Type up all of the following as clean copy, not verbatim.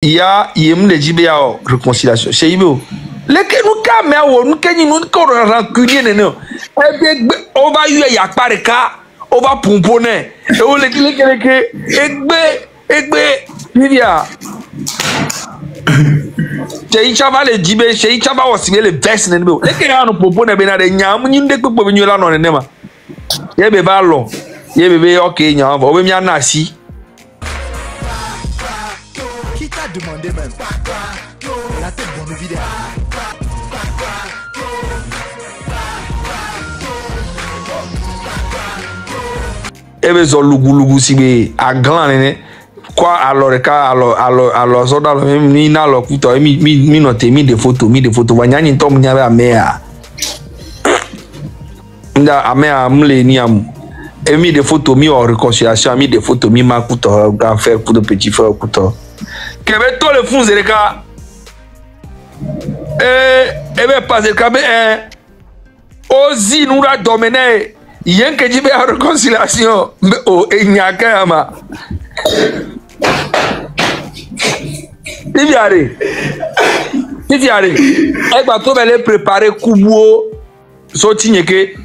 il y a réconciliation. Chez Ibo. Les que nous camons, nous que nous rancunier, on va y a pas de cas, on va pomponner. Et on les Chez Chaba le Djibé, chez Chaba aussi le vest. Les que nous pomponner, ben à des nyam, nous ne pouvons pas venir là non nema. Yé bébé long, yé bébé ok nyam, on veut bien nasi. Qui t'a demandé même la tête bonne vidéo. Ebe zo lugu sibe a grand nene quoi alors ça dans même ni na lo kuto mi note mi de photo wanyani ntom nyabe amea nda amea mle ni am mi de photo mi en réconciliation mi de photo mi ma kuto grand frère pour de petit frère kuto kebe to le fun zereka ebe passer kabe ozi nous la dominer yen que tu veux en réconciliation oh enyakama Viviare e ba to bele préparer kubuo so tinyeke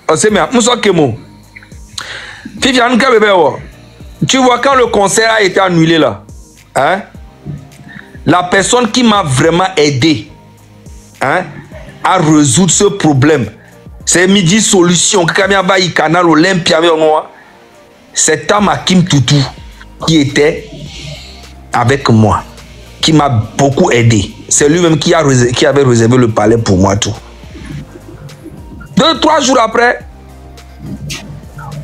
o se me muso kemo Viviane ka bébé wo tu vois quand le concert a été annulé là hein la personne qui m'a vraiment aidé hein à résoudre ce problème. C'est midi solution. Canal Olympia. C'est Tamakim Toutou qui était avec moi, qui m'a beaucoup aidé. C'est lui-même qui avait réservé le palais pour moi tout. 2-3 jours après,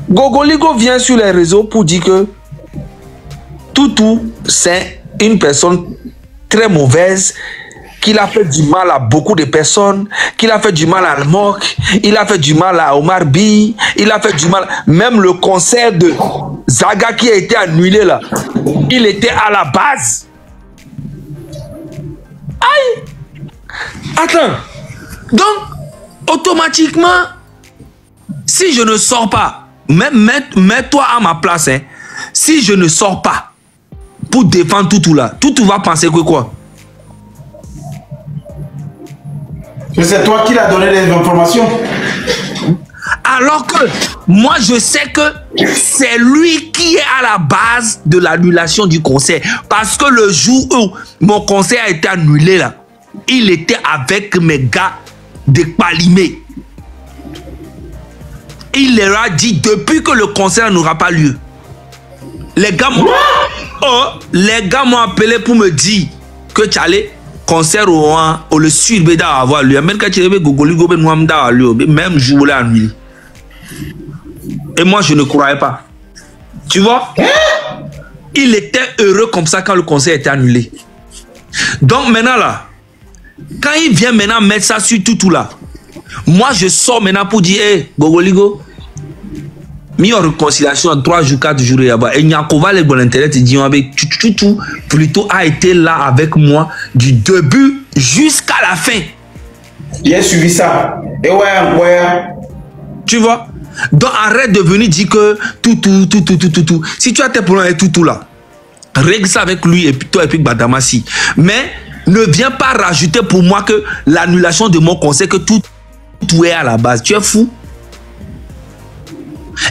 Gogoligo vient sur les réseaux pour dire que Toutou, c'est une personne très mauvaise, qu'il a fait du mal à beaucoup de personnes, qu'il a fait du mal à Almok, il a fait du mal à Omar Bi, il a fait du mal, même le concert de Zaga qui a été annulé là, il était à la base. Aïe! Attends, donc automatiquement, si je ne sors pas, mets-toi à ma place, hein, si je ne sors pas pour défendre Toutou là, Toutou va penser que quoi? C'est toi qui l'as donné les informations. Alors que moi je sais que c'est lui qui est à la base de l'annulation du concert. Parce que le jour où mon concert a été annulé là, il était avec mes gars de Palimé. Il leur a dit depuis que le concert n'aura pas lieu. Les gars m'ont appelé pour me dire que tu allais concert au le sud beda avoir lieu même quand tu avais Gogoligo ben moi m'da lieu même jour la nuit et moi je ne croyais pas, tu vois. Il était heureux comme ça quand le concert était annulé. Donc maintenant là, quand il vient maintenant mettre ça sur tout là, moi je sors maintenant pour dire hey, Gogoligo mis en réconciliation en 3 jours 4 jours là-bas et Nyakova les bon intérêt dit avec tout plutôt a été là avec moi du début jusqu'à la fin. J'ai suivi ça. Et ouais. Tu vois? Donc arrête de venir dire que tout. Si tu as tes problèmes avec tout là, règle ça avec lui et puis toi et puis Badamasi. Mais ne viens pas rajouter pour moi que l'annulation de mon conseil que tout est à la base. Tu es fou?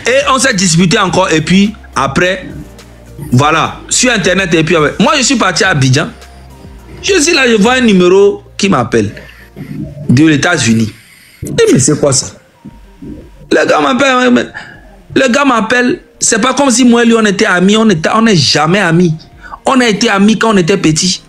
Et on s'est disputé encore et puis après, voilà, sur internet et puis moi je suis parti à Abidjan. Je suis là, je vois un numéro qui m'appelle de l'États-Unis. Mais c'est quoi ça? Le gars m'appelle, c'est pas comme si moi et lui on était amis, on n'est jamais amis. On a été amis quand on était petits.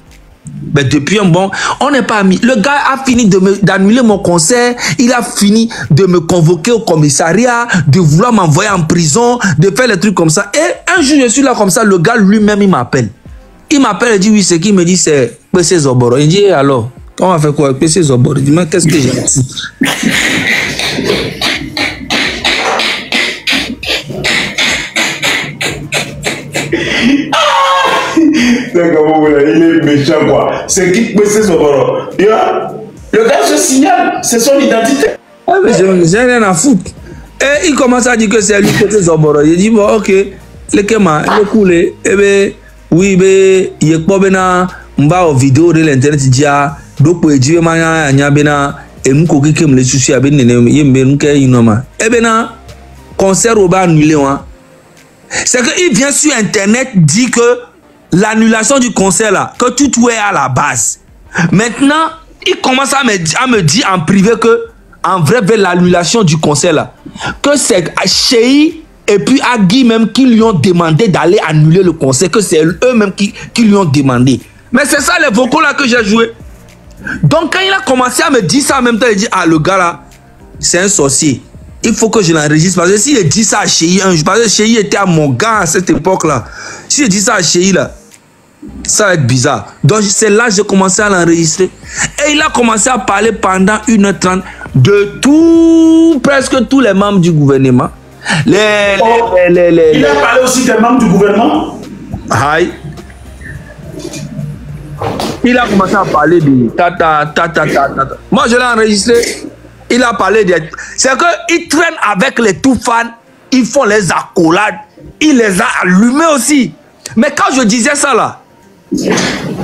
Mais depuis un bon, on n'est pas amis. Le gars a fini d'annuler mon concert, il a fini de me convoquer au commissariat, de vouloir m'envoyer en prison, de faire les trucs comme ça. Et un jour je suis là comme ça, le gars lui-même il m'appelle. Il m'appelle et dit oui, ce qu'il me dit c'est PC Zoboro. Il dit alors, on va faire quoi avec PC Zoboro? Il dit mais qu'est-ce que j'ai dit? Il est méchant quoi. C'est qui PC Zoboro? Le gars se signale, c'est son identité. Ah, mais j'ai rien à foutre. Et il commence à dire que c'est lui PC Zoboro. Il dit bon ok, le kema, le coulé, et bien Oui, mais il y a pas bena mba o vidéo de l'internet dia do po ejiwe manya anya bena e mu ko keke me le susu abe nene ye mbe nke inoma. E bena concert au ba annulé wa. C'est que il vient sur internet dit que l'annulation du concert là, que tout est à la base. Maintenant, il commence à me dire en privé que en vrai vers l'annulation du concert là, que c'est Cheyi et puis Agui même qui lui ont demandé d'aller annuler le concert, que c'est eux-mêmes qui lui ont demandé. Mais c'est ça les vocaux là que j'ai joué. Donc quand il a commencé à me dire ça en même temps, il dit ah le gars là, c'est un sorcier. Il faut que je l'enregistre parce que s'il dit ça à Cheyi un jour, parce que Cheyi était à mon gars à cette époque là. Si je dis ça à Cheyi là, ça va être bizarre. Donc c'est là que j'ai commencé à l'enregistrer. Et il a commencé à parler pendant 1h30 de tout, presque tous les membres du gouvernement. Il a parlé aussi des membres du gouvernement. Aïe. Il a commencé à parler de ta. Moi je l'ai enregistré. Il a parlé de... C'est qu'il traîne avec les tout fans. Ils font les accolades. Il les a allumés aussi. Mais quand je disais ça là,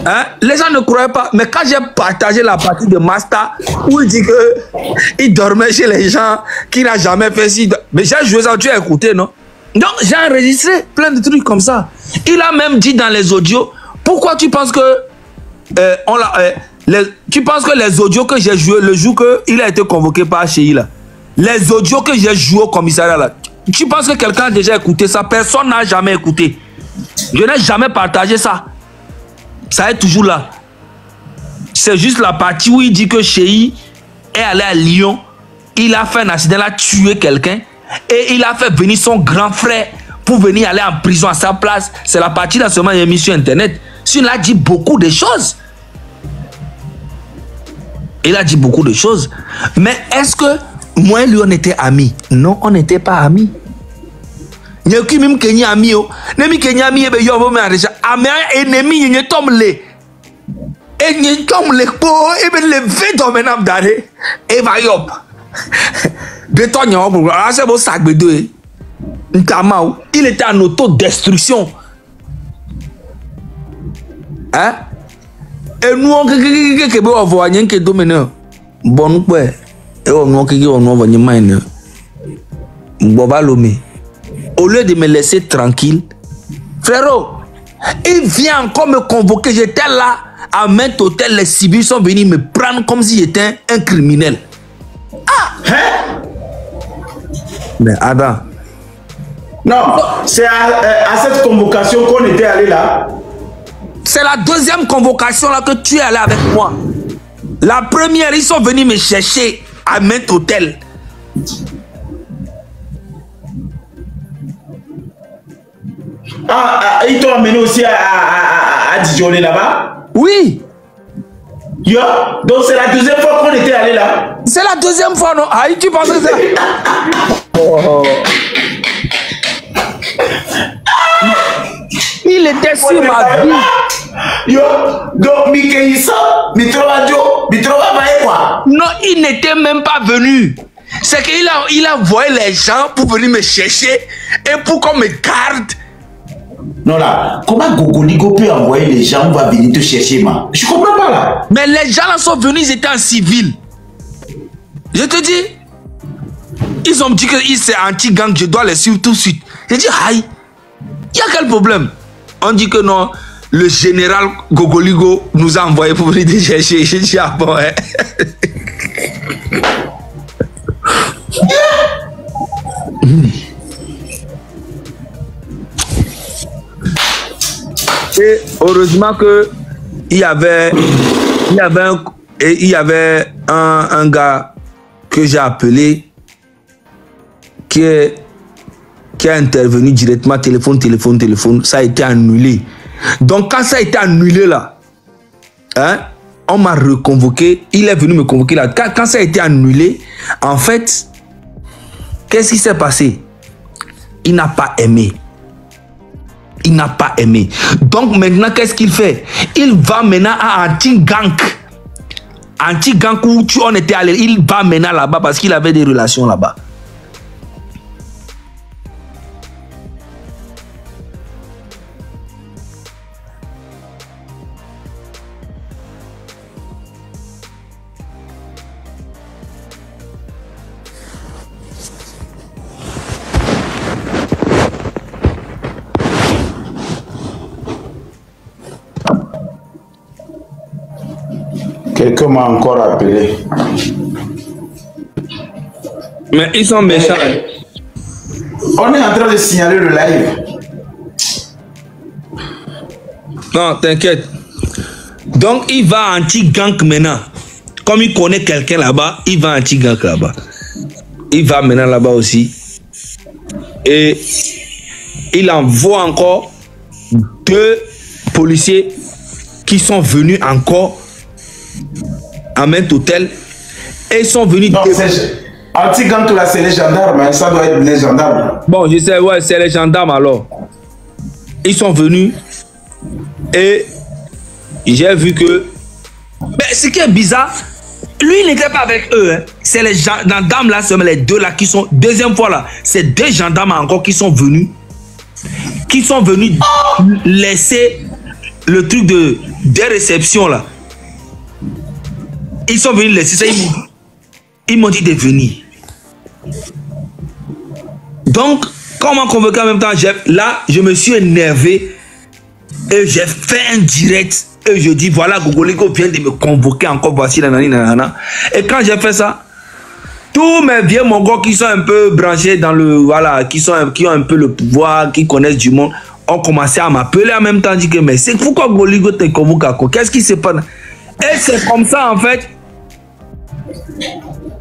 hein, les gens ne croyaient pas. Mais quand j'ai partagé la partie de Master où il dit qu'il dormait chez les gens, qu'il n'a jamais fait ci. Mais j'ai joué ça, tu as écouté, non? Donc j'ai enregistré plein de trucs comme ça. Il a même dit dans les audios, pourquoi tu penses que tu penses que les audios que j'ai joué le jour qu'il a été convoqué par Cheyi là, les audios que j'ai joué au commissariat là, tu penses que quelqu'un a déjà écouté ça? Personne n'a jamais écouté. Je n'ai jamais partagé ça. Ça est toujours là. C'est juste la partie où il dit que Cheyi est allé à Lyon, il a fait un accident, il a tué quelqu'un et il a fait venir son grand frère pour venir aller en prison à sa place. C'est la partie là seulement il a mis sur internet. Il a dit beaucoup de choses. Il a dit beaucoup de choses. Mais est-ce que moi et lui on était amis? Non, on n'était pas amis. Il y a qui même qui est ami. Nemi qui est ami et ben yo me arrêter. Ami ennemi il est tombé. Et il est tombé pour et ben le fait dans menam d'arrêt. Et va yop. De ton yon pour ah c'est bon sac de deux. Il était en autodestruction. Hein? Et nous on que on voit rien que dominer. Bon quoi. Et on voit rien main. Boba Lomé. Au lieu de me laisser tranquille, frérot, il vient encore me convoquer. J'étais là à maintes hôtels, les civils sont venus me prendre comme si j'étais un criminel. Ah! Hein? Mais Adam. Non, c'est à cette convocation qu'on était allé là. C'est la deuxième convocation là que tu es allé avec moi. La première, ils sont venus me chercher à maintes hôtels. Ah, ils t'ont amené aussi à Dijon là-bas? Oui. Yo, donc c'est la deuxième fois qu'on était allé là? C'est la deuxième fois, non? Ah, tu penses que c'est... Oh. Il était sur ma vie. Yo, donc Mikeïssa, quoi? Non, il n'était même pas venu. C'est qu'il a envoyé les gens pour venir me chercher et pour qu'on me garde. Non là, comment Gogoligo peut envoyer les gens, on va venir te chercher, man? Je comprends pas là. Mais les gens là sont venus, ils étaient en civil. Je te dis, ils ont dit que c'est anti-gang, je dois les suivre tout de suite. J'ai dit, aïe, il y a quel problème? On dit que non, le général Gogoligo nous a envoyé pour venir te chercher. J'ai dit, ah bon, hein. Et heureusement que il y avait un gars que j'ai appelé qui a intervenu directement, téléphone, ça a été annulé. Donc quand ça a été annulé là, hein, on m'a reconvoqué, il est venu me convoquer là. Quand ça a été annulé, en fait, qu'est-ce qui s'est passé? Il n'a pas aimé. Il n'a pas aimé. Donc maintenant, qu'est-ce qu'il fait? Il va maintenant à Anti-Gang. Anti-Gang où on était allé. Il va maintenant là-bas parce qu'il avait des relations là-bas. Quelqu'un m'a encore appelé. Mais ils sont méchants. On est en train de signaler le live. Non, t'inquiète. Donc, il va anti-gang maintenant. Comme il connaît quelqu'un là-bas, il va anti-gang là-bas. Il va maintenant là-bas aussi. Et il envoie encore 2 policiers qui sont venus encore à Main Hôtel. Et ils sont venus... Non, anti-gang là, c'est les gendarmes. Hein. Ça doit être les gendarmes. Bon, je sais, ouais, c'est les gendarmes alors. Ils sont venus et j'ai vu que... Mais ce qui est bizarre, lui, il n'était pas avec eux. Hein. C'est les gendarmes là, les 2 là qui sont... Deuxième fois là, c'est 2 gendarmes encore qui sont venus. Qui sont venus laisser le truc des réceptions là. Ils sont venus laisser ça. Ils m'ont dit de venir. Donc, quand on m'a convoqué en même temps, là, je me suis énervé et j'ai fait un direct et je dis voilà, Gogoligo vient de me convoquer encore, voici la nanana. Et quand j'ai fait ça, tous mes vieux mongols qui sont un peu branchés dans le, voilà, qui ont un peu le pouvoir, qui connaissent du monde, ont commencé à m'appeler en même temps, dit que mais c'est pourquoi Gogoligo te convoque à quoi? Qu'est-ce qui se passe? Et c'est comme ça en fait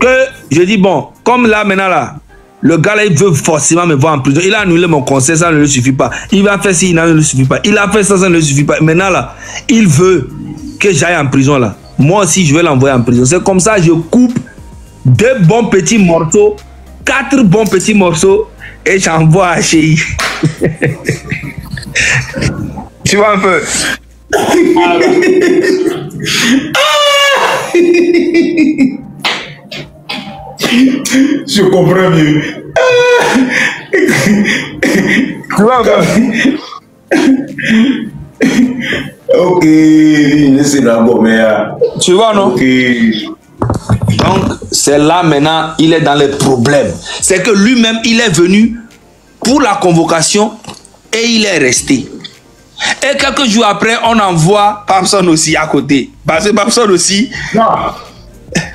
que je dis bon, comme là maintenant là, le gars là il veut forcément me voir en prison. Il a annulé mon conseil, ça ne lui suffit pas. Il va faire ci, ça ne lui suffit pas. Il a fait ça, ça ne lui suffit pas. Maintenant là, il veut que j'aille en prison là. Moi aussi je vais l'envoyer en prison. C'est comme ça je coupe 2 bons petits morceaux, 4 bons petits morceaux et j'envoie à Chéri. Tu vois un peu. Je comprends mieux. Tu vois un peu. Ok, laissez la bomber. Tu vois non? Ok. Donc, c'est là maintenant, il est dans les problèmes. C'est que lui-même, il est venu pour la convocation et il est resté. Et quelques jours après, on envoie Pamson aussi à côté. Parce que Pamson aussi... Non.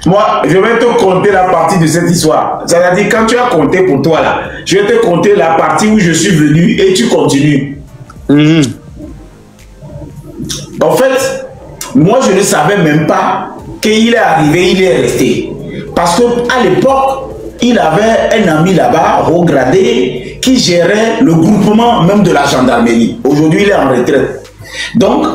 Moi, je vais te compter la partie de cette histoire. C'est-à-dire, quand tu as compté pour toi là, je vais te compter la partie où je suis venu et tu continues. En fait, moi, je ne savais même pas qu'il est arrivé, il est resté. Parce qu'à l'époque, il avait un ami là-bas, haut gradé, qui gérait le groupement même de la gendarmerie. Aujourd'hui, il est en retraite. Donc,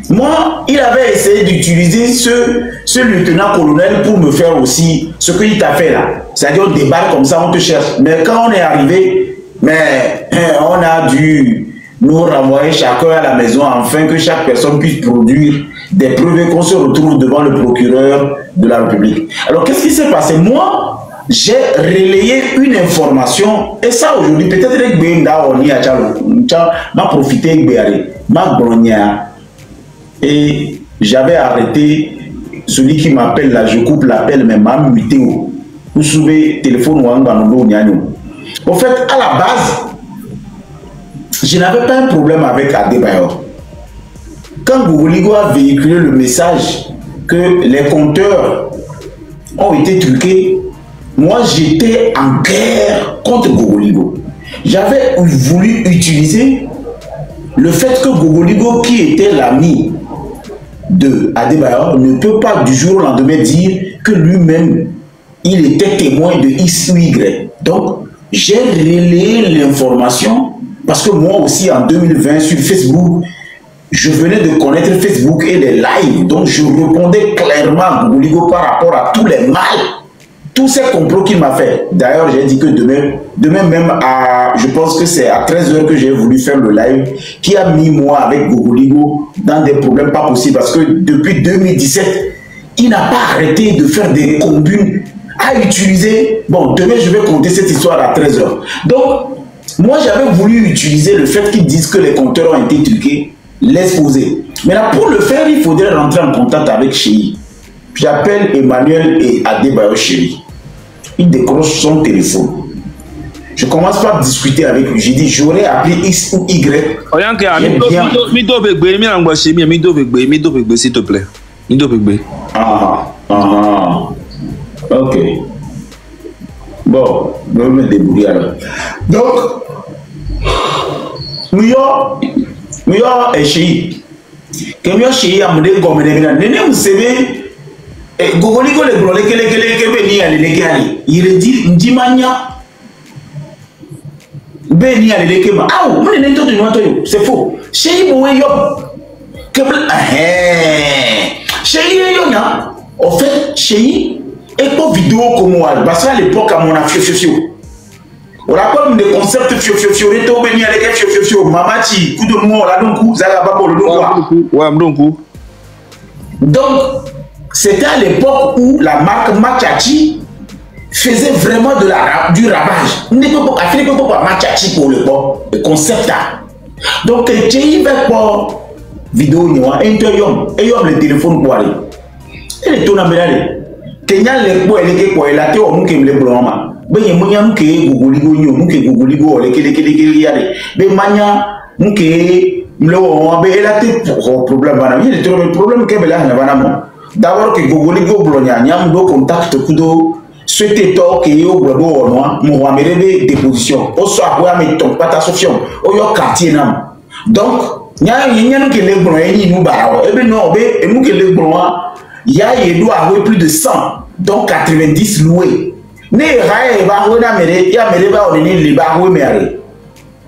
moi, il avait essayé d'utiliser ce lieutenant-colonel pour me faire aussi ce qu'il t'a fait là. C'est-à-dire, on débarque comme ça, on te cherche. Mais quand on est arrivé, mais on a dû nous renvoyer chacun à la maison afin que chaque personne puisse produire des preuves et qu'on se retrouve devant le procureur de la République. Alors, qu'est-ce qui s'est passé? Moi, j'ai relayé une information et ça aujourd'hui, peut-être que m'a profité m'a grogné. Et j'avais arrêté celui qui m'appelle là, je coupe l'appel, mais m'a muté. Vous savez, téléphone ou en au fait, à la base, je n'avais pas un problème avec Adebayor. Quand Gogoligo a véhiculé le message que les compteurs ont été truqués, moi j'étais en guerre contre Gogoligo. J'avais voulu utiliser le fait que Gogoligo, qui était l'ami de Adebayor, ne peut pas du jour au lendemain dire que lui-même il était témoin de X ou Y. Donc j'ai relayé l'information parce que moi aussi en 2020 sur Facebook, je venais de connaître Facebook et les lives, donc je répondais clairement à Gogoligo par rapport à tous les mal, tous ces complots qu'il m'a fait. D'ailleurs, j'ai dit que demain même, je pense que c'est à 13 h que j'ai voulu faire le live, qui a mis moi avec Gogoligo dans des problèmes pas possibles, parce que depuis 2017, il n'a pas arrêté de faire des combines à utiliser. Bon, demain, je vais compter cette histoire à 13 h. Donc, moi, j'avais voulu utiliser le fait qu'ils disent que les compteurs ont été truqués, l'exposer. Mais là, pour le faire, il faudrait rentrer en contact avec Chéri. J'appelle Emmanuel et Adebayor Chéri. Il décroche son téléphone. Je commence par discuter avec lui. J'ai dit, j'aurais appelé X ou Y. S'il te plaît. Indo Bigbe. Ok. Bon, je vais me débrouiller alors. Donc, nous y a chéri. Que nous chéri a monté comme des gars. Néné vous savez, Gogoliko le brûlé que béni à l'élégal. Il dit Ndimania. Béni à l'élégal. Ah, vous n'êtes pas de c'est faux. Chéri, vous voyez, que chéri, en fait, chéri. Et pour vidéo comme moi, parce qu'à l'époque, à mon affaire, on rappelle des concepts fio, on était au béni avec fio, mamati, coup de mot, là, donc, ça va pas le donc. Donc, c'était à l'époque où la marque Machachi faisait vraiment du ravage. On ne peut pas faire Machachi pour le concept là. Donc, j'ai eu pour vidéo, et le téléphone pour aller. Et le tourne à Mélanie. Kenya le po eleke ko elate o muke mle bloma be ye munya muke guguligo nyo muke guguligo leke yale be manya muke mle o be elate problème bana il trouve le problème que bela na bana mo d'abord que guguligo blonya nyam do contact kudo souhaiter to ke yo blodo no mo wa merebe déposition o so aboya me ton pata sofion o yo quartier nam donc nya nuke le blonya ni nu ba e be no be e muke le blonya il y a plus de 100, donc 90 loués. Ne raye ba wona mere ya mere ba oni ni ba wo mere.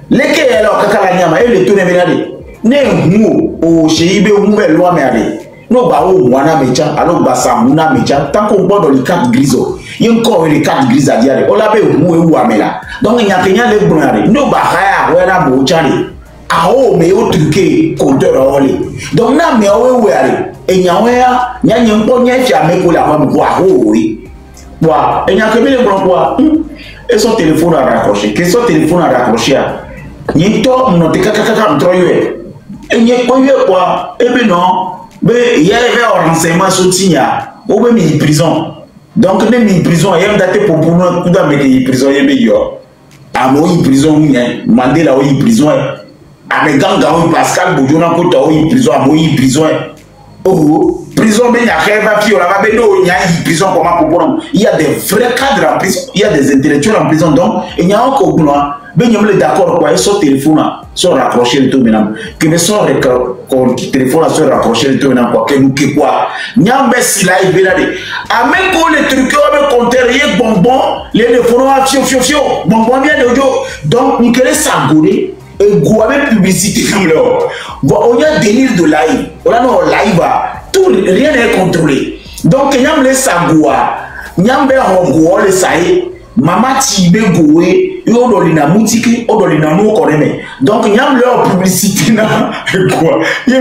Leke elo kakala nyama e le tone mere. Ne hu o sheibe hu be lo mere. No ba wo wana mecha alo ba samuna mecha tant qu'on bodo le 4 griso. Yin ko le 4 grisa diare. O la be hu e wu amela. Donc nya kenya le gbonare. No ba haya wona bo chari. Aho me o truqué compteur ole. Donc na me o we ale. Et nyawea nyanye mponya fia meko la kwa mko ahowe wa enya kebele bronwa et son téléphone a raccroché que son téléphone a raccroché nyito mnote kaka mtroywe enye koywe kwa ebe non be yeve renseignement soutinya o be mi prison donc ne mi prison yem date pour no kuda me ki prison yebe yo amo yi prison nye Mandela o yi prison ame ganga o Pascal Bojona ko to yi prison amo yi prison. Oh, prison, mais il y a prison comment il y a des vrais cadres en prison, il y a des intellectuels en prison, donc il y a encore ben il y a d'accord quoi, son téléphone sont raccrochés le tout maintenant, que me son téléphone sont raccrochés le tout maintenant quoi, que nous que quoi, il y a un messi là il veut aller, à même pour les trucs on me compter rien bonbon, les téléphones fio, bonbon bien de audio, donc nous querons s'engourder. Et avec publicité comme là, on y a délire de live, on a non live, tout rien n'est contrôlé. Donc il y a les sagoua, il y a les saï, maman tibe goé, yo dolina moutiki, o dolina no koreme. Donc il y a leur publicité na quoi, il y a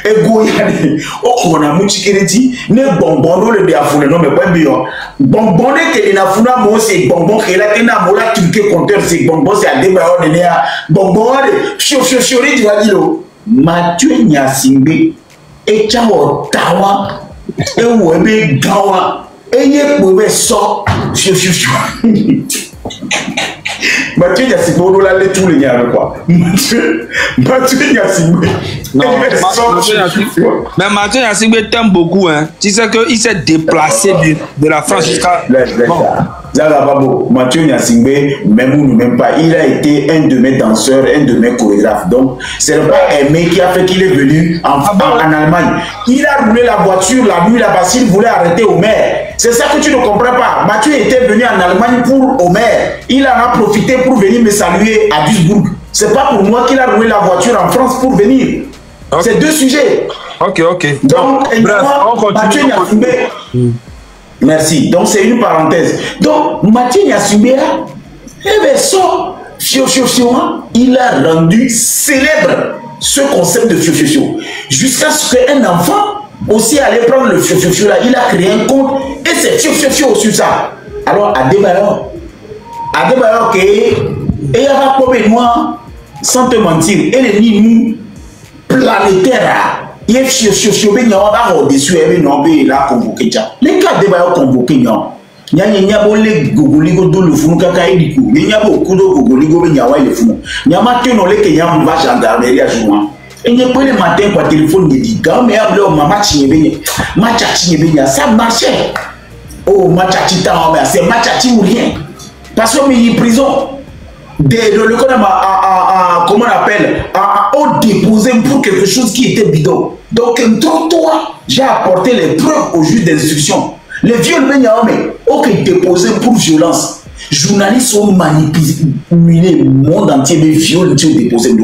et goyane, o kona moutiki reti, ne bonbon le biafune non mais pas bien. Bonbon que na funa mo c'est bonbon que la tena mo la truqué compteur c'est bonbon c'est à débat on est à bonbon chio tu vas dire Mathieu Nyasimbe et chao tawa et webe gawa et ye pouvait so chio Mathieu Nyasimbe on l'a tous les gars quoi Mathieu Nyasimbe non mais Mathieu Nyasimbe t'aime beaucoup hein tu sais que il s'est déplacé de la France jusqu'à Mathieu Nyasimbe même ou même pas il a été un de mes danseurs un de mes chorégraphes donc c'est pas un mec qui a fait qu'il est venu en Allemagne il a roulé la voiture la nuit là-bas s'il voulait arrêter Omer c'est ça que tu ne comprends pas Mathieu était venu en Allemagne pour Omer il en a profité pour venir me saluer à Duisbourg c'est pas pour moi qu'il a roulé la voiture en France pour venir. Okay. C'est deux sujets. Ok. Donc, bref, on continue. Merci. Donc, c'est une parenthèse. Donc, Mathieu Nyasimbe, il a rendu célèbre ce concept de fio. Jusqu'à ce qu'un enfant aussi allait prendre le fio là, il a créé un compte et c'est fio sur ça. Alors, à Adebayor, et il y a pas de moi, sans te mentir, et les lignes planétaires, il y a au-dessus, il y a convoqué. Les cas de Bayo convoqué, il y a les Gogoligo de le fou, il y a beaucoup de Gogoligo, il y a le fou. Il y a maintenant les Kenyans va gendarmerie à jouer. Et il pas le matin par téléphone, il dit, quand mais ça marchait. Oh, c'est matchati ou rien. Parce que il est prison. Le comment on appelle, à déposer pour quelque chose qui était bidon. Donc, toi, j'ai apporté les preuves au juge d'instruction. Les viols, ok, déposé pour violence. Journalistes sont manipulés, le monde entier, mais viol, déposé.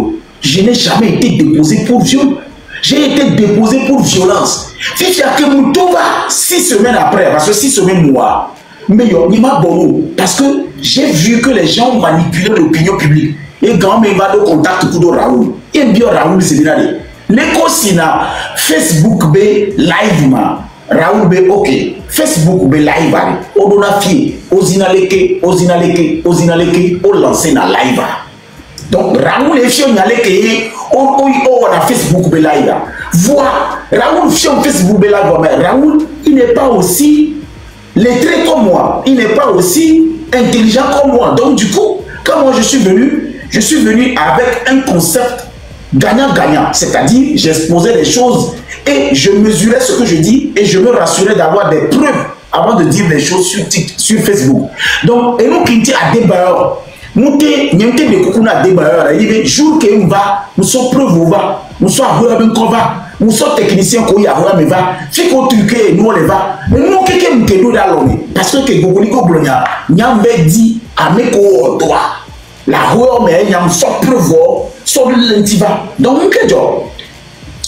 Je n'ai jamais été déposé pour viol. J'ai été déposé pour violence. Si que Moutova, 6 semaines après, parce que 6 semaines moi, mais il m'a bon parce que j'ai vu que les gens manipulaient l'opinion publique. Et quand il va de contact avec Raoul, et bien Raoul, c'est bien allé. L'écosina, Facebook B live ma. Raoul B ok. Facebook B live on donne fier. Ozinaleke, on lance na live. Donc Raoul est fier n'allait on a Facebook B live. Voilà. Raoul fier Facebook B live. Mais Raoul, il n'est pas aussi lettré comme moi. Il n'est pas aussi intelligent comme moi. Donc du coup, quand moi je suis venu avec un concept gagnant-gagnant. C'est-à-dire, j'exposais les choses et je mesurais ce que je dis et je me rassurais d'avoir des preuves avant de dire des choses sur Facebook. Donc, et nous qui à débat, nous sommes à débat, il jour que nous va, nous sommes preuves, nous sommes nous sommes techniciens qui ont mais va, si qu'on truque, nous on les va. Mais nous quelqu'un qui nous dans l'homme, parce que Gogoligo Blonia, Nyambe dit à mes co-droits. La rue, mais il y a une sorte de preuve, sur l'intiva. Donc,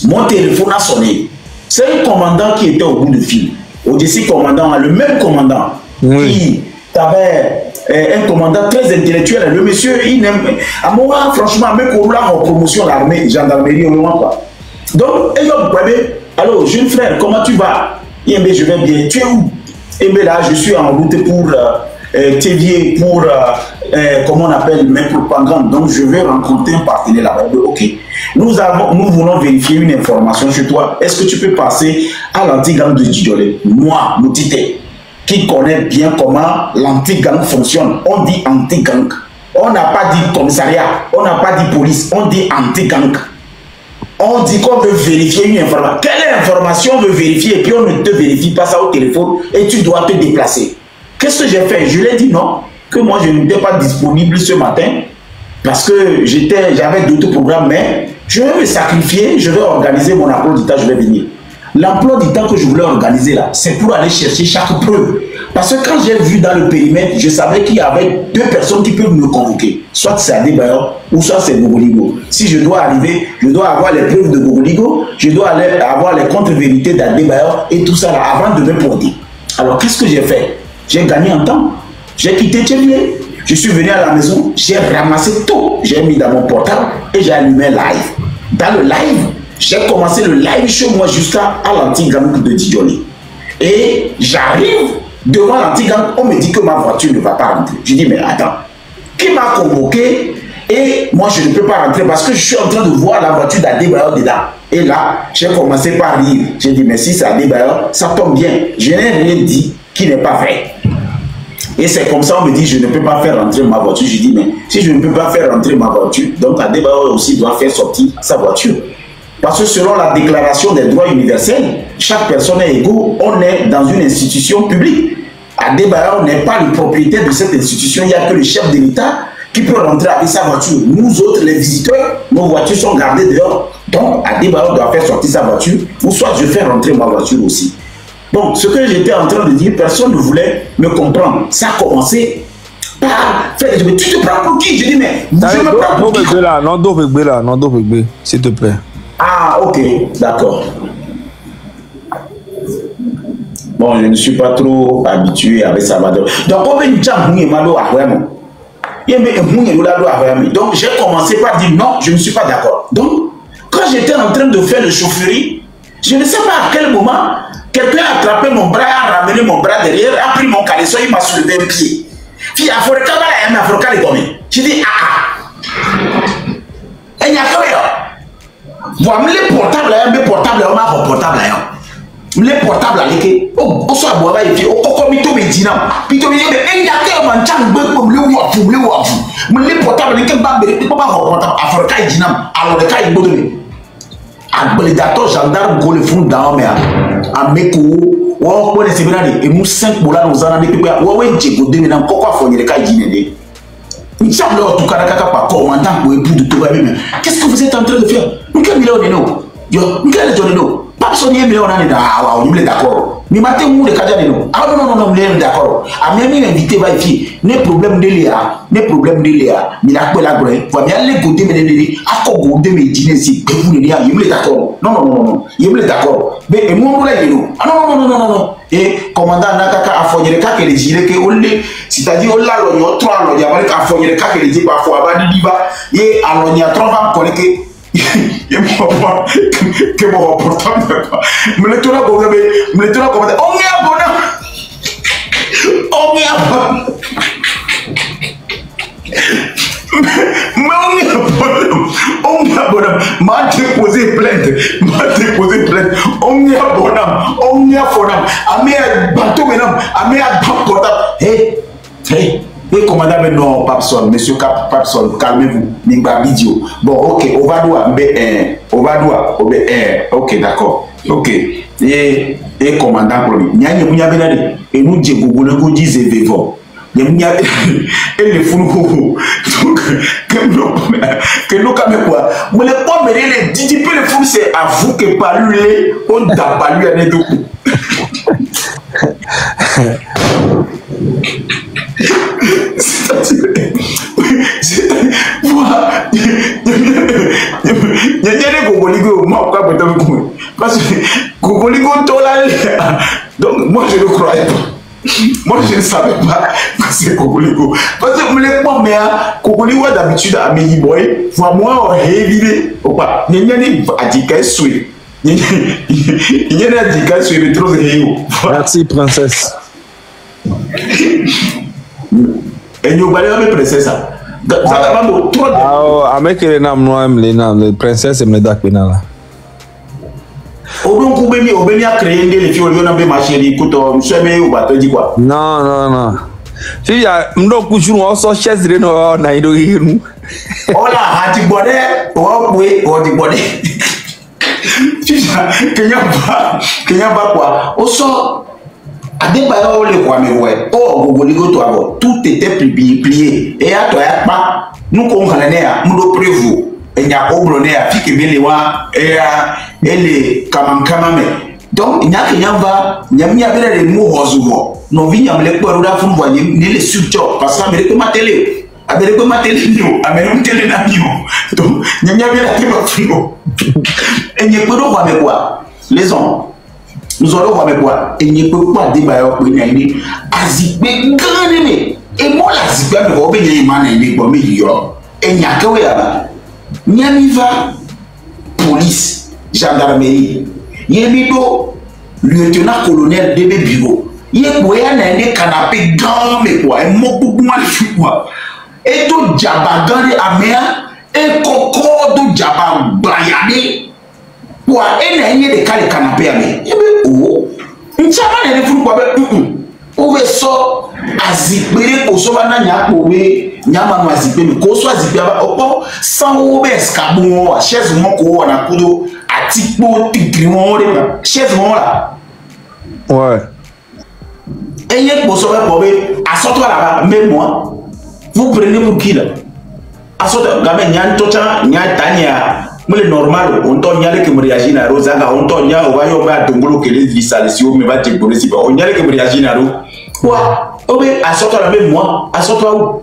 mon téléphone a sonné. C'est un commandant qui était au bout du fil. Au-dessus commandant, le même commandant, qui avait un commandant très intellectuel. Le monsieur, il n'aime. À moi, franchement, même pour la promotion, l'armée, gendarmerie, au moment quoi. Donc, alors, jeune frère, comment tu vas? Je vais bien. Tu es où? Et bien là, je suis en route pour Thévier, pour comment on appelle mes propagandes. Donc, je vais rencontrer un partenaire là-bas. Ok. Nous voulons vérifier une information sur toi. Est-ce que tu peux passer à l'anti-gang de Djidolé? Moi, Moutité, qui connaît bien comment l'anti-gang fonctionne. On dit anti-gang. On n'a pas dit commissariat, on n'a pas dit police, on dit anti-gang. On dit qu'on veut vérifier une information. Quelle information on veut vérifier et puis on ne te vérifie pas ça au téléphone et tu dois te déplacer. Qu'est-ce que j'ai fait? Je lui ai dit non, que moi je n'étais pas disponible ce matin parce que j'avais d'autres programmes, mais je vais me sacrifier, je vais organiser mon emploi du temps, je vais venir. L'emploi du temps que je voulais organiser là, c'est pour aller chercher chaque preuve. Parce que quand j'ai vu dans le périmètre, je savais qu'il y avait 2 personnes qui peuvent me convoquer. Soit c'est Adebayor ou soit c'est Gogoligo. Si je dois arriver, je dois avoir les preuves de Gogoligo, je dois avoir les contre-vérités d'Adebayor et tout ça là avant de me porter. Alors qu'est-ce que j'ai fait? J'ai gagné en temps. J'ai quitté Tchévier. Je suis venu à la maison, j'ai ramassé tout. J'ai mis dans mon portable et j'ai allumé live. Dans le live, j'ai commencé le live chez moi jusqu'à l'anti-gang de Djidolé. Et j'arrive devant l'anti-gang, on me dit que ma voiture ne va pas rentrer. Je dis, mais attends, qui m'a convoqué? Et moi, je ne peux pas rentrer parce que je suis en train de voir la voiture d'Adebayor dedans. Et là, j'ai commencé par rire. J'ai dit, mais si c'est Adebayor, ça tombe bien. Je n'ai rien dit qui n'est pas vrai. Et c'est comme ça, on me dit, je ne peux pas faire rentrer ma voiture. Je dis, mais si je ne peux pas faire rentrer ma voiture, donc Adebayor aussi doit faire sortir sa voiture. Parce que selon la déclaration des droits universels, chaque personne est égaux. On est dans une institution publique. Adebayor n'est pas le propriétaire de cette institution. Il n'y a que le chef de l'État qui peut rentrer avec sa voiture. Nous autres, les visiteurs, nos voitures sont gardées dehors. Donc, Adebayor doit faire sortir sa voiture. Ou soit je fais rentrer ma voiture aussi. Bon, ce que j'étais en train de dire, personne ne voulait me comprendre. Ça a commencé par faire des... Tu te prends pour qui? Je dis, mais... Je me prends pour qui? Non, s'il te plaît. Ah, ok, d'accord. Bon, je ne suis pas trop habitué avec Salvador. Donc, on veut une jambe, donc, j'ai commencé par dire non, je ne suis pas d'accord. Donc, quand j'étais en train de faire le chaufferie, je ne sais pas à quel moment, quelqu'un a attrapé mon bras, a ramené mon bras derrière, a pris mon caleçon, il m'a soulevé un pied. Puis, je dis, il y a quoi? Voilà, les portables, les portables, on a un portable. Les portables, on soit boire et puis on commet tout médina. Puis tu me dis, mais il y a quel manchang pour le wap. Mais les portables, les portables, à Africa et Dinam, alors le cas est bon. agbedato gendarme go le fun dans mais a meko wo ko ne sebirani e mu 5 bola no zana de pepe wo we jego de na kokko afonyere ka jinede il semble en tout cas pas commandant pour époux de tout va bien. Qu'est-ce que vous êtes en train de faire? Nous quel million de nous? Yo, nous quel million de nous? Pas besoin de million d'années. Ah, on est d'accord. Mais maintenant, nous les cadres de nous. Ah non, on est d'accord. A même invité va ici. Ne problème de Léa, ne problème de Léa. Mais la quoi la gré. Va bien les goûter mais les à quoi goûter mais dîner si que vous les il est d'accord. Non. Il est d'accord. Mais et moi là il nous. Ah non. Et commandant Nakaka a fourni les cas que les gilets que on les c'est-à-dire on l'a l'on y trois l'on y a pas a fourni les cas que les dit parfois va du diva et alors il y a trois ans qu'on est que et moi que mon portable me le tourne comme me le tourne comme on est abonné on est abonné m'a déposé plainte on est abonné on est abonné amé bateau maintenant amé portable hey commandant mais non Papson monsieur Papson calmez-vous n'imba vidéo bon ok on va doit ok d'accord ok et commandant pour lui nya munya benade et nous je google go disait vivant et les fous donc que nous comme quoi mais les pommes les didiper les fous c'est à vous que par lui on t'a pas lui à tout parce que Gogoligo donc moi je ne croyais pas. Moi je ne savais pas que c'est Gogoligo. Parce que les pommes, Gogoligo d'habitude à Meyi Boy, moi évité ou pas. Il y a des adicats souhaits. Il y a des adicats souhaits trop héros. Merci princesse. Et nous allons mes princesses. Avec les noms, les princesses et les dakwinala. Donc, vous avez créé des filles, vous avez marché, écoute, vous savez, vous avez dit quoi? Non. Si vous avez couché, on sort chaise de nous, on a eu. Oh là, hati bonnet, oui, on dit bonnet. Kenya va quoi? On sort. À des bailleurs, les quoi, mais ouais. Oh, Gogoligo, toi, tout était plié. Et à toi, pas. Nous, comme on a nous prévu. Et il y a obloné à piquer les wa et les kamame. Donc, il y a qui va, il y a mis à les mots rosumo. Nos vignes à les poids font voyer les subtils parce que Amérique ma télé. Amérique ma télé, Amérique télé n'amio. Donc, il y a bien la télé frigo. Et il n'y a pas de quoi avec quoi. Les hommes. Nous allons voir avec quoi. Et il n'y a pas de débat pour une année. Azipé, grand aimé. Et moi, la zipé, je vais obéir à une pour million. Et il n'y a que là-bas. Nyamiva, police, gendarmerie. Yemido, lieutenant-colonel de Bibo. Yeboya n'a un canapé grand, mais quoi, un mot pour moi, quoi. Et tout Djabagane Amea, et Coco de Djabang Brayane. Quoi, et n'a rien de canapé Amé. Yebe, oh, une chamane de fou, quoi, Ouve so azipere ko so bana nya ko we nyama no azipere ko so azipere ba opo san wo be escabu wa chaise mo ko na kudo atipo tigrimon re chaise mo la ouais eye ko so be ko be asoto la ba même moi vous prenez pour qui là asoto gabe nya ntocha nya tania mole normal on to nyale ke réagir na roza ga on to nya o ba yo ba dongolo ke les visales si o me ba te bonesi ba on nyale ke réagir na ro quoi oh mais assure-toi la même moi assure-toi où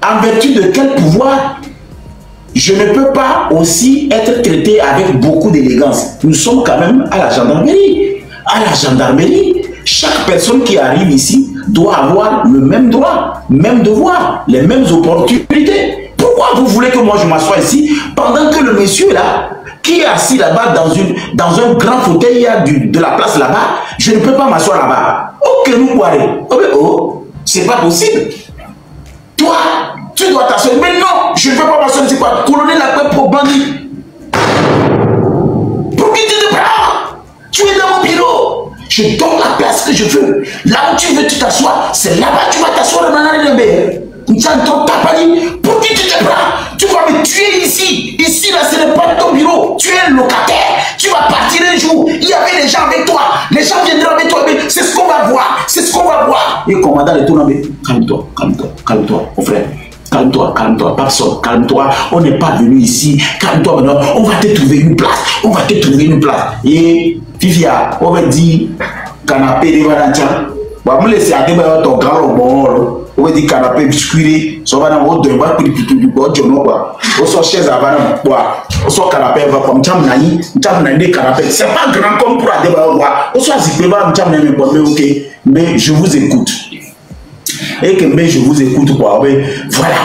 en vertu de quel pouvoir je ne peux pas aussi être traité avec beaucoup d'élégance. Nous sommes quand même à la gendarmerie. Chaque personne qui arrive ici doit avoir le même droit, même devoir, les mêmes opportunités. Pourquoi vous voulez que moi je m'assoie ici pendant que le monsieur là, qui est assis là-bas dans un grand fauteuil, il y a de la place là-bas, je ne peux pas m'asseoir là-bas. Ok, nous quoi? Oh, c'est pas possible. Toi, tu dois t'asseoir. Mais non, je ne peux pas m'asseoir ici. Colonel la paix pour bandit. Pour qui tu te prends? Tu es dans mon bureau. Je donne la place que je veux. Là où tu veux, tu t'assois. C'est là-bas que tu vas t'asseoir dans la main. Tu as un temps tapani. Pour qui tu te prends? Tu vas me tuer ici. Ici, là, ce n'est pas ton bureau. Tu es un locataire. Tu vas partir un jour. Il y avait des gens avec toi. Les gens viendront avec toi. C'est ce qu'on va voir. C'est ce qu'on va voir. Et le commandant est tout là. Calme-toi, calme-toi, calme-toi, mon frère. Calme-toi, calme-toi, Papson, calme-toi. On n'est pas venu ici. Calme-toi maintenant. On va te trouver une place. On va te trouver une place. Et Fifia, on va dire canapé de Valentin. On va me laisser à débattre ton grand bon. On va dire canapé biscuit. Ça va dans votre débat pour du bon journal quoi. On sort chaise à Valentin quoi. On sort canapé va comme Chamnani, Chamnani canapé. C'est pas grand comme pour un débat quoi. On sort si peut pas Chamnani mais ok. Mais je vous écoute. Et que mais je vous écoute quoi. Mais voilà.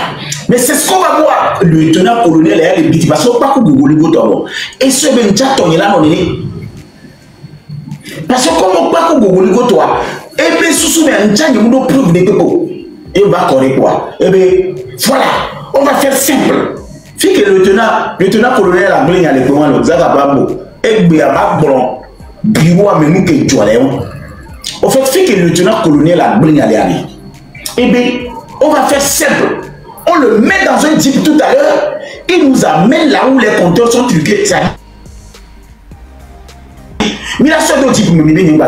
Mais c'est ce qu'on va voir. Le lieutenant-colonel est le parce que pas que vous voulez d'abord. Et ce ben chaton il a non parce que comme pas que vous voulez toi. Et bien sous un chan il nous prouve des people. Et on va corriger quoi. Et bien voilà. On va faire simple. Fait que le lieutenant-colonel a blé à l'époque le Zagababo. Et bien à bon bureau à nous que tu as en fait, fait que le lieutenant-colonel a blé à aller. Eh bien, on va faire simple. On le met dans un type tout à l'heure. Il nous amène là où les compteurs sont truqués. Mais la seule autre type, mais il y a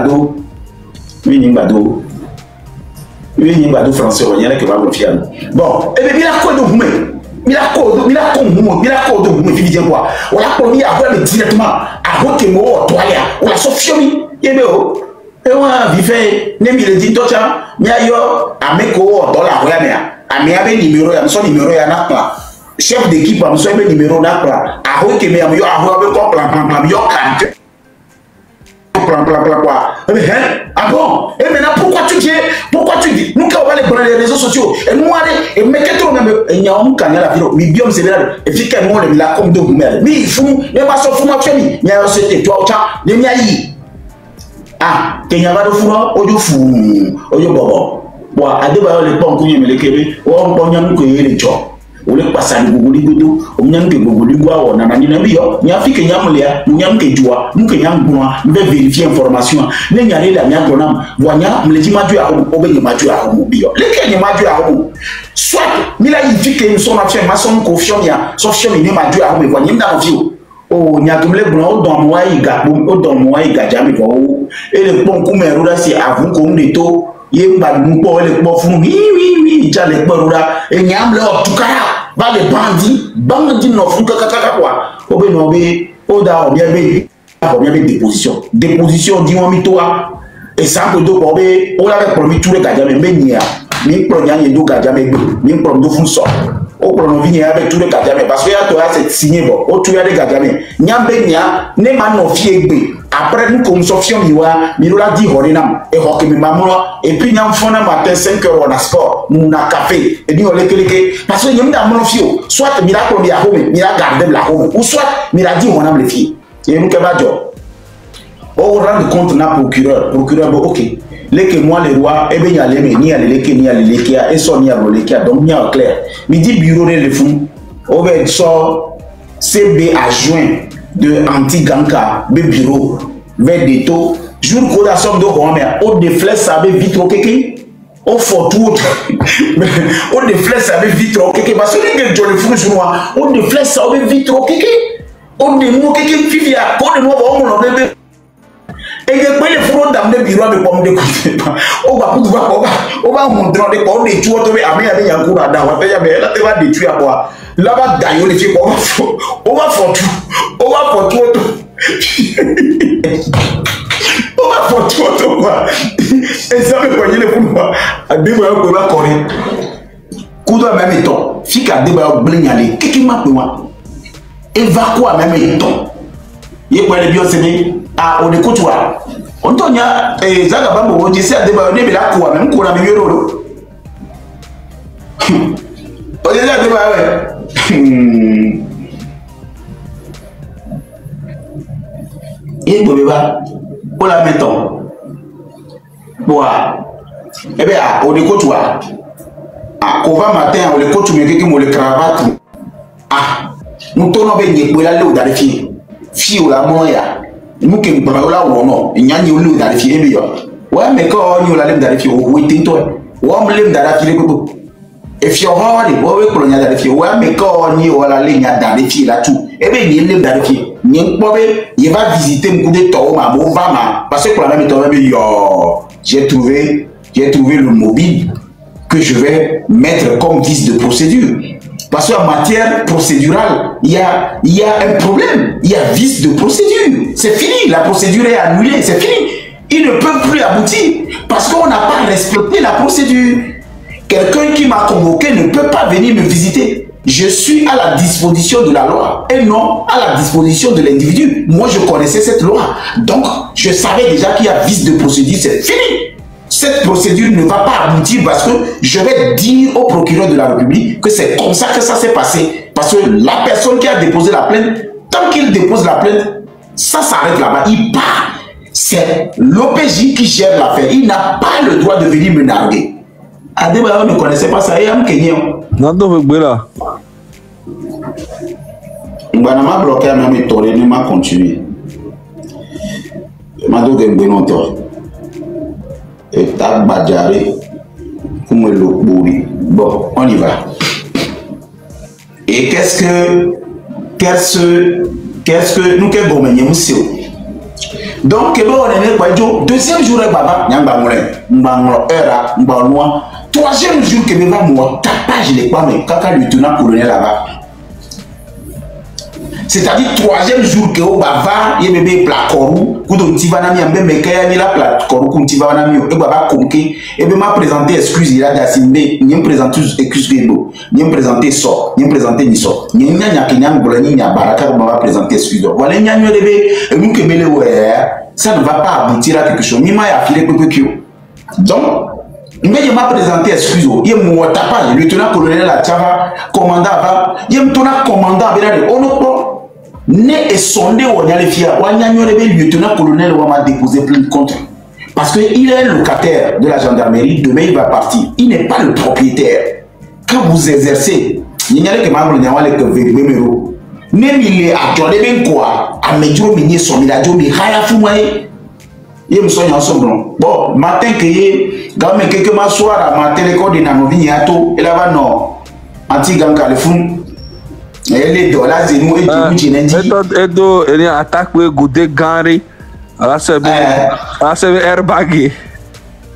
un bado français, il y a un bado fiable. Bon, et bien, il a quoi de vous il a quoi de vous il dit quoi? On a promis à voir directement à votre mot, toi, on a sofiomi. Et bien, et on a vivre, n'est-ce pas, dit, toi, Miayo, Ameko, dans la Royamia, Amiabe numéro, son numéro, il y en a pas. Chef d'équipe, on soit numéro, n'a pas. À Rokeme, à ah bon? Et maintenant, pourquoi tu dis? Nous, quand on va aller prendre les réseaux sociaux, et nous, et mais qu'est-ce qu'on a? Et il y a un canal à vidéo, mais bien, c'est là, et puis, quand on l'a comme de vous, mais il faut, mais pas sauf moi, il y a un c'était, toi, les miaïs. Ah, Kenya va de fou, ojo fou, ojo bobo. Bon, à deux balles, les pommes, mais les kébé, on peut y aller les gens. On les passe à l'Ougoulou, on y a un peu de on a un bio, il y a fait que Yamulia, nous y a un peu de joie, nous que Yamboua, nous devons vérifier l'information. Nous y a les Lamia Bonam, voyant, me les imaginer à obéir Matu à Bio. Lesquels Matu à Homo. Soit, Mila y fait que nous sommes à faire maçon confiant, sauf que nous Matu à Homo, voyons dans le vieux. Oh, il y a comme les blancs dans moi, il y a dans moi, il y a jamais quoi. Et le bon coup, mais c'est à vous comme des taux. Il y a pas de mouton, les bofons, oui, il y a les bords et il y a en tout cas, va les bandits, non, fou, quoi. Au bénobé, au da, bien déposition. Déposition, dis-moi, toi. Et ça, peut donc, on l'avait promis tous les gars, mais il y a, mais il y a deux gars, mais il y a deux fous sort. Au pronovier avec tous les gars, parce que toi, c'est signé, bon, au tu as des gars, il y a un bénia, n'est pas non fier. Après, nous, comme Sofiane nous l'a dit, et et puis, nous avons matin 5 h on a sport, nous avons café, et nous avons les parce que nous avons mon fio, soit nous avons la home, nous avons gardé la home, ou soit nous avons dit, on a les filles. Et nous avons dit, on rend compte na procureur, ok. Les que moi, les rois, et bien, il y a les mais, ni à les et son ni à les donc, il y a clair. Midi bureau de fond, on va sort CB adjoint de anti-ganka, be bureau, vers des taux, jour qu'on a somme de Romain, on déflèche ça avec vite au kéké, on fait tout, on déflèche ça avec vite au kéké, parce que les gens le font sur moi, on déflèche ça avec vite au kéké, on démou kéké, fille, on démou, on bébé. Et depuis les fous d'amener bureau de pomme de côté, on va montrer des pommes de tuer, avec un coup d'adam, on va détruire à quoi. Là-bas, d'ailleurs, les filles, on va faire tout. On va faire tout. On va faire tout. Quoi. Et ça me croyait les fous. À deux mois, on va courir. Coup de même étant. Fille à deux mois, blignalé. Qu'est-ce qui m'a pris moi? Évacue à même étant. Il y a les biosémés. Ah, on écoute toi. On t'en a. Et Zagabambo, on dit ça, débat, on est là, quoi, même qu'on a mis l'euro. On est là, débat, ouais. Et pour va, on la mettons. Bon, eh bien, on écoute toi. Ah, on va matin, on écoute, mais quelqu'un me le cravate. Ah, nous tournons bien, il y a l'eau dans les filles. Fille, la moya. Nous qui nous parlons là ou non, il y a une eau dans les filles. Ouais, mais quand on y a l'aime dans les filles, on est toi. On l'aime dans la fille. Et fiora de bowe colonial de fiora mais quand ni wala ligne dans les filles là tout. Et ben il est dans les filles. Ni bowe il va visiter un coup de tao ma bovama parce que pour la même temps yo j'ai trouvé le mobile que je vais mettre comme vice de procédure. Parce qu'en matière procédurale, il y a un problème. Il y a vice de procédure. C'est fini. La procédure est annulée. C'est fini. Ils ne peuvent plus aboutir parce qu'on n'a pas respecté la procédure. Quelqu'un qui m'a convoqué ne peut pas venir me visiter. Je suis à la disposition de la loi et non à la disposition de l'individu. Moi, je connaissais cette loi. Donc, je savais déjà qu'il y a vice de procédure. C'est fini. Cette procédure ne va pas aboutir parce que je vais dire au procureur de la République que c'est comme ça que ça s'est passé. Parce que la personne qui a déposé la plainte, tant qu'il dépose la plainte, ça s'arrête là-bas. Il part. C'est l'OPJ qui gère l'affaire. Il n'a pas le droit de venir me narguer. Adébáyọ̀ ne connaissait pas ça. Il y a un Kenyan. Non, non, mais là. M'a bloqué à ma méthode et m'a continué. M'a donné un bon temps. Et t'as badjaré comme le bourri. Bon, on y va. Et qu'est-ce que nous qu'est bon monsieur. Donc que bon on est quoi jo deuxième jour baba nyamba mbanglo era mbanwa troisième jour que va moi tapage les pas mais kaka lieutenant colonel là-bas. C'est-à-dire troisième jour que au bava ye bébé placoru kudo tivana mi ambe mekaya ni la placoru kum tivana mi e baba konke e be m'a présenté excuse il a dasimbe ni me présenter excuse gebo ni me présenter so ni me présenter ni so ni nya kenya ngolani nya baraka baba présenter excuse voilà nya nyo bébé e nous que mele ouais ça ne va pas aboutir à quelque chose ni m'a affilé pepekio donc il m'a présenté excuse il m'a tapage lieutenant colonel la tchava commandant va il me tona commandant benade onopo né et sondé ou n'y a les fiers ou n'y a le lieutenant colonel ou m'a déposé plainte contre parce que il est locataire de la gendarmerie demain il va partir il n'est pas le propriétaire quand vous exercez il n'y a que membre n'y a que véméro né il est actuellement bien quoi à métro minier son miladio mi haya fumaye il me soigne ensemble bon matin que quand même quelques mois soir à ma télécom de nanovi yato et là-bas non anti gang califun. Les dollars et nous et do ele attaque Godé Gary à ce airbag.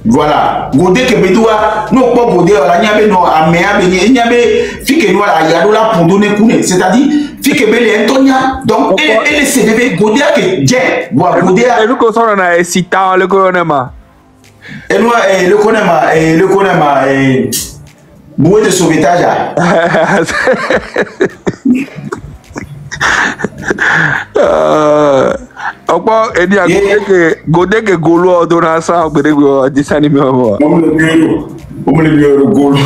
Voilà, Godé que bedoua non pas Godé la nyabe no amea beni nyabe fike no la yado la pour donner kune c'est-à-dire fike bele Antonia donc et le CDV Godé que j'ai voir Godé et nous qu'on a cita le colonema et nous le colonema bouée de sauvetage. Encore et dit à Godé que Golo donne ça au dessin animé. On me le Golo.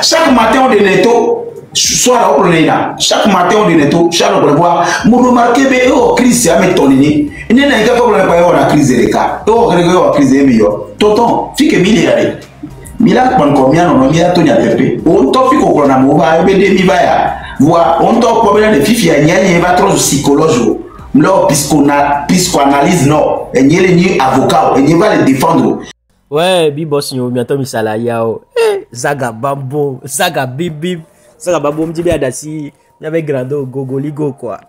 Chaque matin on dénetto. Soit là au là chaque matin on dénetto. Chaque on voir. Mon remarqué be oh crise a métonné. Il n'est pas comme la crise des cas. Oh la crise est meilleure. Tonton, fique milliard. Mila kwa combien on a toni à pepe. On t'offre qu'on a mova et bébé mi baya. Voir on t'offre combien de fifi à nyanya va trop psychologue. Non puisqu'analyse non. Et n'y est ni avocat et n'y va les défendre. Ouais, bibos yo bientôt mi salayao. Zaga bambo, zaga bib. Zaga bambo mjibe adasi. N'avait grando gogoligo quoi.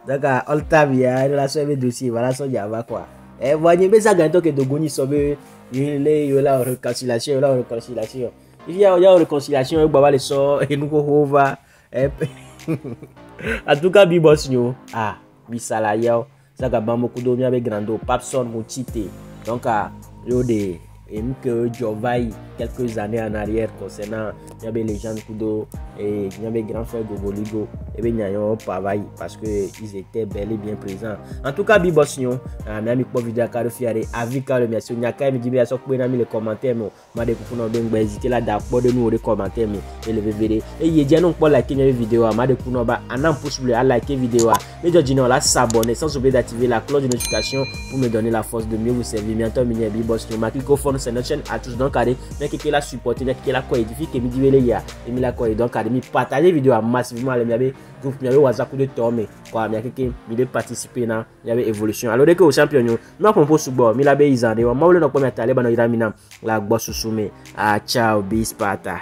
Zaga Altavia la somme dossier voilà son yava quoi. Et voyez mais zaga to que dogoni sobe il est la réconciliation il y a une réconciliation avec baba le sort et nous va en tout cas bibos yo bisala yo zaga bambo kudo mi avec grando papson mochite donc yo de et nous que Jovai quelques années en arrière concernant il y avait les gens kudo et il y avait grand frère Gogoligo et bien il y a un travail parce que ils étaient bel et bien présents en tout cas bibos yo ami pour vidéo car fiare avec le merci nyaka mi dibi aso pour ami les commentaires moi de pour non ben hésiter là d'accord de nous les commentaires et le VVD et il y a non pour liker la vidéo ma de pour non ba en possible à liker vidéo mais je dis non là s'abonner sans oublier d'activer la cloche de notification pour me donner la force de mieux vous servir bientôt mini bibos yo ma microphone c'est notre chaîne à tous donc allez mais qui la supporter qui la quoi édifier qui me dit les gars et mi la quoi donc allez mi partager vidéo massivement les groupe mi avait wazaku de tomé quoi mi akeke mi de participer na il y avait évolution alors dès que au champion yo mi propose subo mi la be izande wa mawle no ko mi atale bana iramina la gbo susume a ciao bis pata